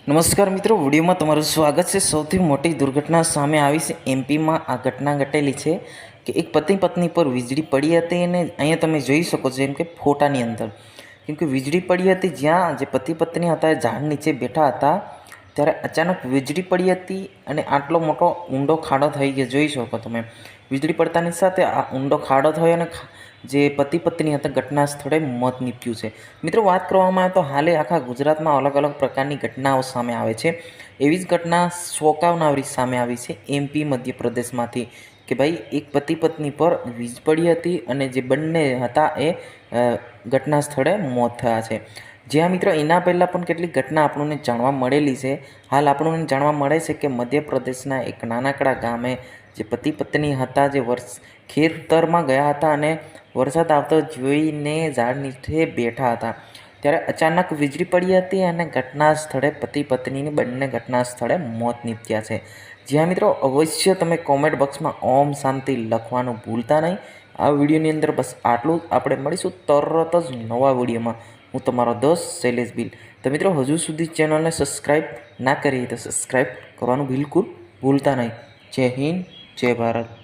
નમસ્કાર મિત્રો, વિડીયોમાં તમારું સ્વાગત છે। સૌથી મોટી દુર્ઘટના સામે આવી છે એમપીમાં। આ ઘટના ઘટેલી છે કે એક પતિ પત્ની પર વીજળી પડી હતી અને અહીંયા તમે જોઈ શકો છો એમ કે ફોટાની અંદર કેમ કે વીજળી પડી હતી જ્યાં જે પતિ પત્ની હતા એ ઝાડ નીચે બેઠા હતા ત્યારે અચાનક વીજળી પડી હતી અને આટલો મોટો ઊંડો ખાડો થઈ ગયો। જોઈ શકો તમે વીજળી પડતાની સાથે આ ઊંડો ખાડો થયો અને જે પતિ પત્ની હતા ઘટના સ્થળે મોત નીપજ્યું છે। મિત્રો, વાત કરવામાં આવે તો હાલે આખા ગુજરાતમાં અલગ અલગ પ્રકારની ઘટનાઓ સામે આવે છે। એવી જ ઘટના ચોંકાવનારી સામે આવી છે એમપી મધ્યપ્રદેશમાંથી કે ભાઈ એક પતિ પત્ની પર વીજ પડી હતી અને જે બંને હતા એ ઘટના સ્થળે મોત થયા છે। જ્યાં મિત્રો એના પહેલાં પણ કેટલીક ઘટના આપણને જાણવા મળેલી છે। હાલ આપણને જાણવા મળે છે કે મધ્યપ્રદેશના એક નાનકડા ગામે જે પતિ પત્ની હતા જે ખેતરમાં ગયા હતા અને વરસાદ આવતો જોઈને ઝાડ નીચે બેઠા હતા ત્યારે અચાનક વીજળી પડી હતી અને ઘટના સ્થળે પતિ પત્નીની બંને ઘટના સ્થળે મોત નીપજ્યા છે। જ્યાં મિત્રો અવશ્ય તમે કોમેન્ટ બોક્સમાં ઓમ શાંતિ લખવાનું ભૂલતા નહીં। આ વિડીયોની અંદર બસ આટલું જ। આપણે મળીશું તરત જ નવા વિડીયોમાં। હું તમારો દોસ્ત શૈલેષ ભીલ। તો મિત્રો, હજુ સુધી ચેનલને સબસ્ક્રાઈબ ના કરી તો સબસ્ક્રાઈબ કરવાનું બિલકુલ ભૂલતા નહીં। જય હિન્દ, જય ભારત।